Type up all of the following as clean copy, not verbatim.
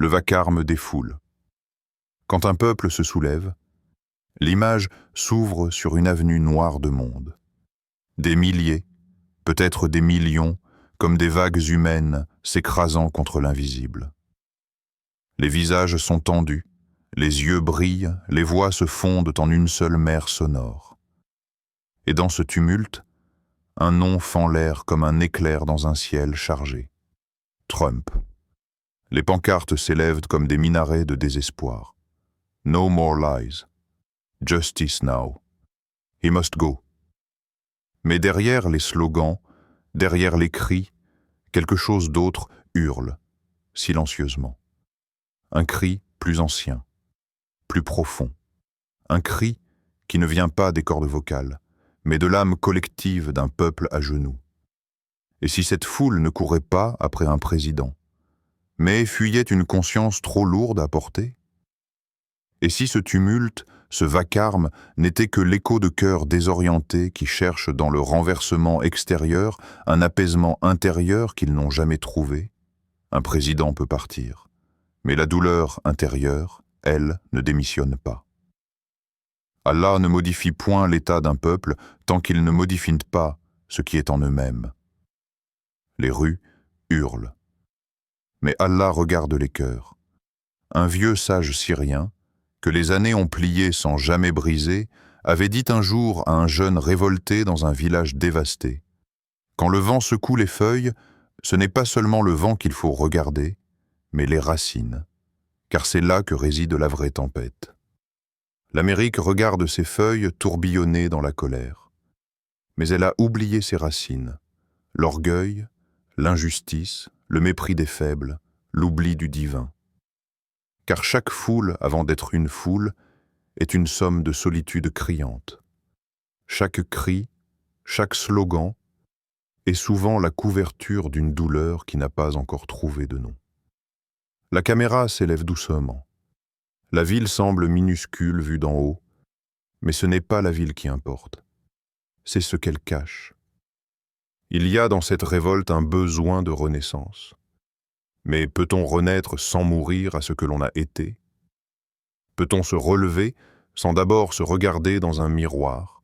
le vacarme des foules. Quand un peuple se soulève, l'image s'ouvre sur une avenue noire de monde. Des milliers, peut-être des millions, comme des vagues humaines s'écrasant contre l'invisible. Les visages sont tendus, les yeux brillent, les voix se fondent en une seule mer sonore. Et dans ce tumulte, un nom fend l'air comme un éclair dans un ciel chargé. Trump. Les pancartes s'élèvent comme des minarets de désespoir. No more lies. Justice now. He must go. Mais derrière les slogans, derrière les cris, quelque chose d'autre hurle, silencieusement. Un cri plus ancien, plus profond. Un cri qui ne vient pas des cordes vocales, mais de l'âme collective d'un peuple à genoux. Et si cette foule ne courait pas après un président, mais fuyait une conscience trop lourde à porter? Et si ce tumulte, ce vacarme, n'était que l'écho de cœurs désorientés qui cherchent dans le renversement extérieur un apaisement intérieur qu'ils n'ont jamais trouvé? Un président peut partir, mais la douleur intérieure, elle, ne démissionne pas. Allah ne modifie point l'état d'un peuple tant qu'il ne modifie pas ce qui est en eux-mêmes. Les rues hurlent. Mais Allah regarde les cœurs. Un vieux sage syrien, que les années ont plié sans jamais briser, avait dit un jour à un jeune révolté dans un village dévasté: « Quand le vent secoue les feuilles, ce n'est pas seulement le vent qu'il faut regarder, mais les racines, car c'est là que réside la vraie tempête. » L'Amérique regarde ses feuilles tourbillonner dans la colère. Mais elle a oublié ses racines, l'orgueil, l'injustice, le mépris des faibles, l'oubli du divin. Car chaque foule, avant d'être une foule, est une somme de solitude criante. Chaque cri, chaque slogan est souvent la couverture d'une douleur qui n'a pas encore trouvé de nom. La caméra s'élève doucement. La ville semble minuscule vue d'en haut, mais ce n'est pas la ville qui importe. C'est ce qu'elle cache. Il y a dans cette révolte un besoin de renaissance. Mais peut-on renaître sans mourir à ce que l'on a été? Peut-on se relever sans d'abord se regarder dans un miroir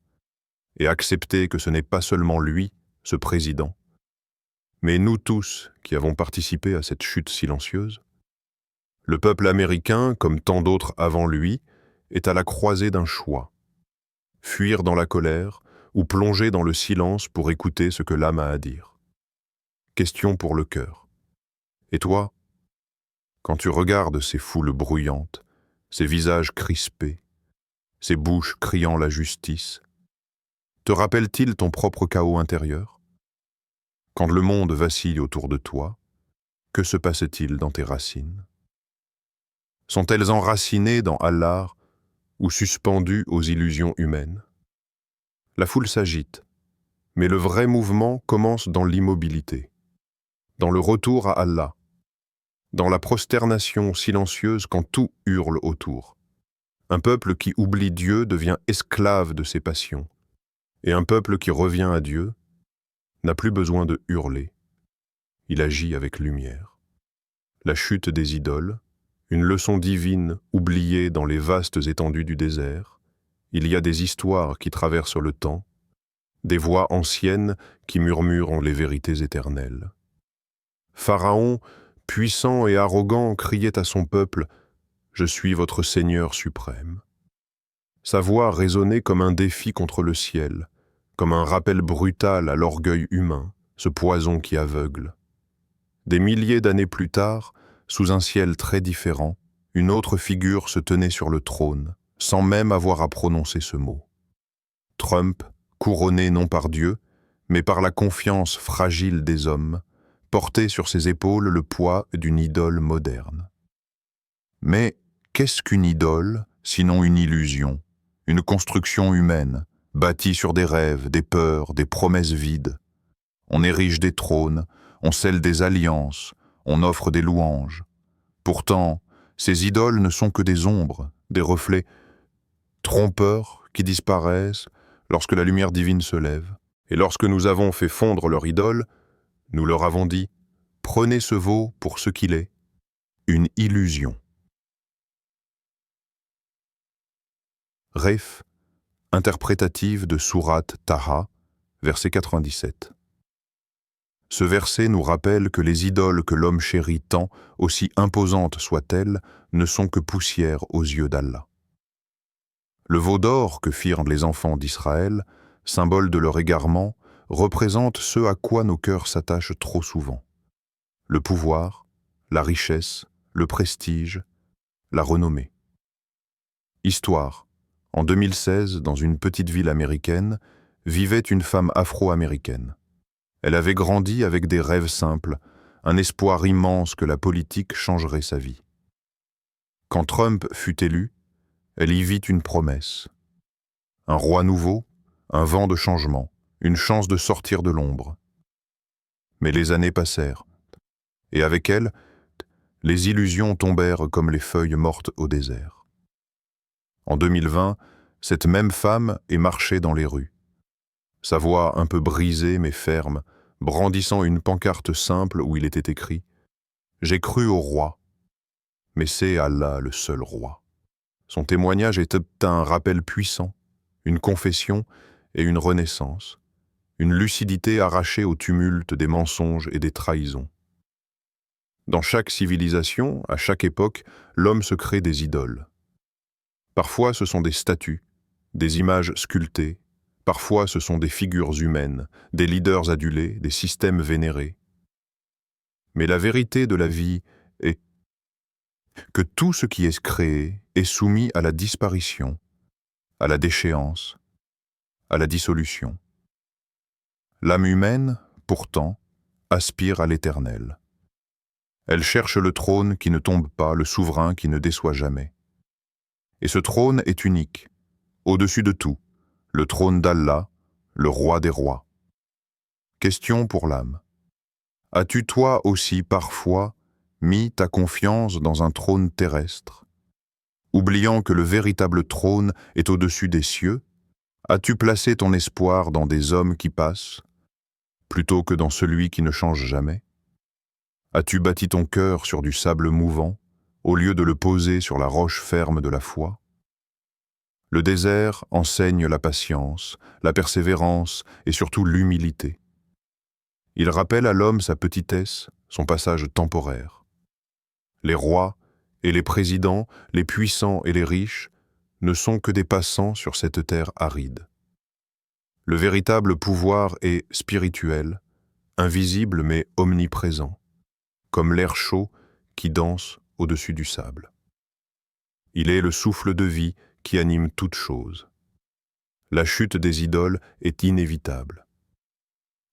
et accepter que ce n'est pas seulement lui, ce président, mais nous tous qui avons participé à cette chute silencieuse? Le peuple américain, comme tant d'autres avant lui, est à la croisée d'un choix. Fuir dans la colère ou plonger dans le silence pour écouter ce que l'âme a à dire. Question pour le cœur. Et toi, quand tu regardes ces foules bruyantes, ces visages crispés, ces bouches criant la justice, te rappelle-t-il ton propre chaos intérieur? Quand le monde vacille autour de toi, que se passe-t-il dans tes racines? Sont-elles enracinées dans Allah ou suspendues aux illusions humaines? La foule s'agite, mais le vrai mouvement commence dans l'immobilité, dans le retour à Allah, dans la prosternation silencieuse quand tout hurle autour. Un peuple qui oublie Dieu devient esclave de ses passions, et un peuple qui revient à Dieu n'a plus besoin de hurler. Il agit avec lumière. La chute des idoles, une leçon divine oubliée dans les vastes étendues du désert. Il y a des histoires qui traversent le temps, des voix anciennes qui murmurent les vérités éternelles. Pharaon, puissant et arrogant, criait à son peuple « Je suis votre Seigneur suprême ». Sa voix résonnait comme un défi contre le ciel, comme un rappel brutal à l'orgueil humain, ce poison qui aveugle. Des milliers d'années plus tard, sous un ciel très différent, une autre figure se tenait sur le trône, sans même avoir à prononcer ce mot. Trump, couronné non par Dieu, mais par la confiance fragile des hommes, portait sur ses épaules le poids d'une idole moderne. Mais qu'est-ce qu'une idole, sinon une illusion, une construction humaine, bâtie sur des rêves, des peurs, des promesses vides? On érige des trônes, on scelle des alliances, on offre des louanges. Pourtant, ces idoles ne sont que des ombres, des reflets trompeurs qui disparaissent lorsque la lumière divine se lève. Et lorsque nous avons fait fondre leur idole, nous leur avons dit « Prenez ce veau pour ce qu'il est, une illusion. Ref, interprétative de Sourate Taha, verset 97. Ce verset nous rappelle que les idoles que l'homme chérit tant, aussi imposantes soient-elles, ne sont que poussière aux yeux d'Allah. Le veau d'or que firent les enfants d'Israël, symbole de leur égarement, représente ce à quoi nos cœurs s'attachent trop souvent. Le pouvoir, la richesse, le prestige, la renommée. Histoire. En 2016, dans une petite ville américaine, vivait une femme afro-américaine. Elle avait grandi avec des rêves simples, un espoir immense que la politique changerait sa vie. Quand Trump fut élu, elle y vit une promesse. Un roi nouveau, un vent de changement, une chance de sortir de l'ombre. Mais les années passèrent, et avec elles, les illusions tombèrent comme les feuilles mortes au désert. En 2020, cette même femme est marchée dans les rues. Sa voix un peu brisée mais ferme, brandissant une pancarte simple où il était écrit « J'ai cru au roi, mais c'est Allah le seul roi ». Son témoignage était un rappel puissant, une confession et une renaissance, une lucidité arrachée au tumulte des mensonges et des trahisons. Dans chaque civilisation, à chaque époque, l'homme se crée des idoles. Parfois ce sont des statues, des images sculptées, parfois ce sont des figures humaines, des leaders adulés, des systèmes vénérés. Mais la vérité de la vie est que tout ce qui est créé est soumis à la disparition, à la déchéance, à la dissolution. L'âme humaine, pourtant, aspire à l'éternel. Elle cherche le trône qui ne tombe pas, le souverain qui ne déçoit jamais. Et ce trône est unique, au-dessus de tout, le trône d'Allah, le roi des rois. Question pour l'âme. As-tu toi aussi parfois mis ta confiance dans un trône terrestre? Oubliant que le véritable trône est au-dessus des cieux, as-tu placé ton espoir dans des hommes qui passent, plutôt que dans celui qui ne change jamais? As-tu bâti ton cœur sur du sable mouvant, au lieu de le poser sur la roche ferme de la foi? Le désert enseigne la patience, la persévérance et surtout l'humilité. Il rappelle à l'homme sa petitesse, son passage temporaire. Les rois et les présidents, les puissants et les riches, ne sont que des passants sur cette terre aride. Le véritable pouvoir est spirituel, invisible mais omniprésent, comme l'air chaud qui danse au-dessus du sable. Il est le souffle de vie qui anime toute chose. La chute des idoles est inévitable.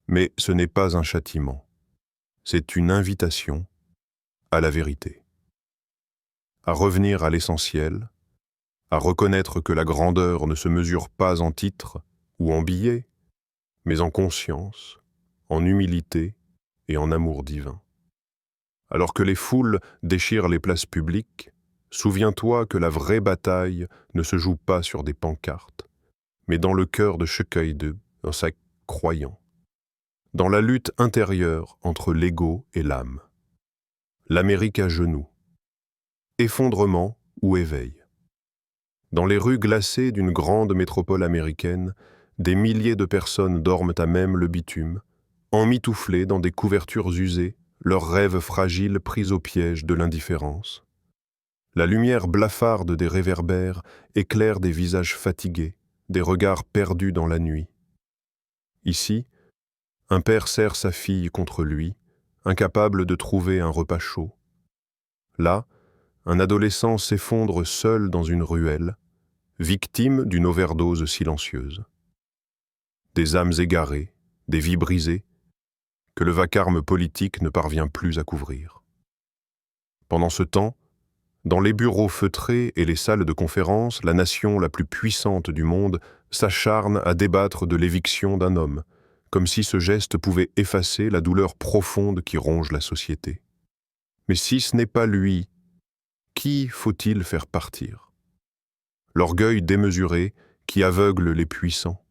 Mais ce n'est pas un châtiment, c'est une invitation à la vérité. À revenir à l'essentiel, à reconnaître que la grandeur ne se mesure pas en titres ou en billets, mais en conscience, en humilité et en amour divin. Alors que les foules déchirent les places publiques, souviens-toi que la vraie bataille ne se joue pas sur des pancartes, mais dans le cœur de chacun d'eux, dans sa croyant, dans la lutte intérieure entre l'ego et l'âme. L'Amérique à genoux, effondrement ou éveil. Dans les rues glacées d'une grande métropole américaine, des milliers de personnes dorment à même le bitume, emmitouflées dans des couvertures usées, leurs rêves fragiles pris au piège de l'indifférence. La lumière blafarde des réverbères éclaire des visages fatigués, des regards perdus dans la nuit. Ici, un père serre sa fille contre lui, incapable de trouver un repas chaud. Là, un adolescent s'effondre seul dans une ruelle, victime d'une overdose silencieuse. Des âmes égarées, des vies brisées, que le vacarme politique ne parvient plus à couvrir. Pendant ce temps, dans les bureaux feutrés et les salles de conférence, la nation la plus puissante du monde s'acharne à débattre de l'éviction d'un homme, comme si ce geste pouvait effacer la douleur profonde qui ronge la société. Mais si ce n'est pas lui, qui faut-il faire partir? L'orgueil démesuré qui aveugle les puissants,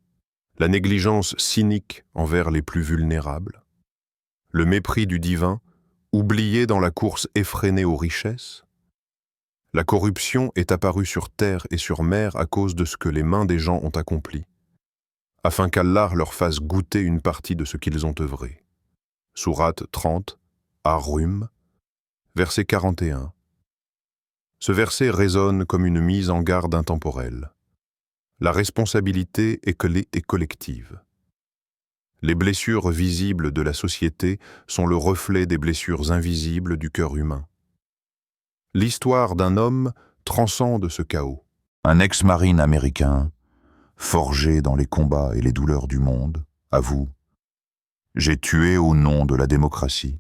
la négligence cynique envers les plus vulnérables, le mépris du divin oubliés dans la course effrénée aux richesses? La corruption est apparue sur terre et sur mer à cause de ce que les mains des gens ont accompli, afin qu'Allah leur fasse goûter une partie de ce qu'ils ont œuvré. Sourate 30, Ar-Rum, verset 41. Ce verset résonne comme une mise en garde intemporelle. La responsabilité est collective. Les blessures visibles de la société sont le reflet des blessures invisibles du cœur humain. L'histoire d'un homme transcende ce chaos. Un ex-marine américain, forgé dans les combats et les douleurs du monde, avoue « J'ai tué au nom de la démocratie.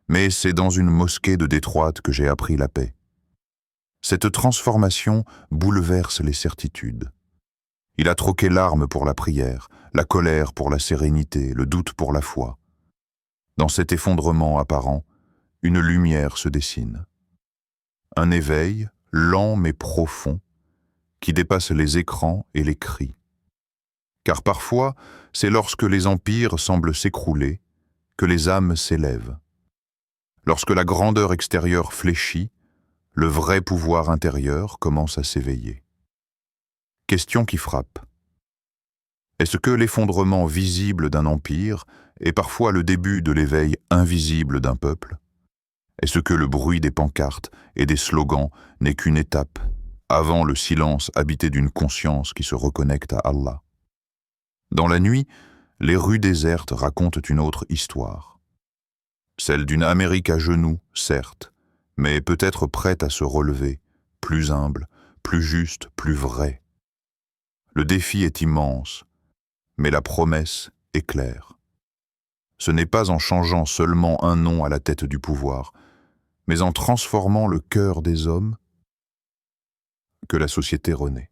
Mais c'est dans une mosquée de Détroit que j'ai appris la paix. » Cette transformation bouleverse les certitudes. Il a troqué l'arme pour la prière, la colère pour la sérénité, le doute pour la foi. Dans cet effondrement apparent, une lumière se dessine. Un éveil, lent mais profond, qui dépasse les écrans et les cris. Car parfois, c'est lorsque les empires semblent s'écrouler que les âmes s'élèvent. Lorsque la grandeur extérieure fléchit, le vrai pouvoir intérieur commence à s'éveiller. Question qui frappe. Est-ce que l'effondrement visible d'un empire est parfois le début de l'éveil invisible d'un peuple? Est-ce que le bruit des pancartes et des slogans n'est qu'une étape avant le silence habité d'une conscience qui se reconnecte à Allah? Dans la nuit, les rues désertes racontent une autre histoire. Celle d'une Amérique à genoux, certes, mais peut-être prête à se relever, plus humble, plus juste, plus vraie. Le défi est immense, mais la promesse est claire. Ce n'est pas en changeant seulement un nom à la tête du pouvoir, mais en transformant le cœur des hommes que la société renaît.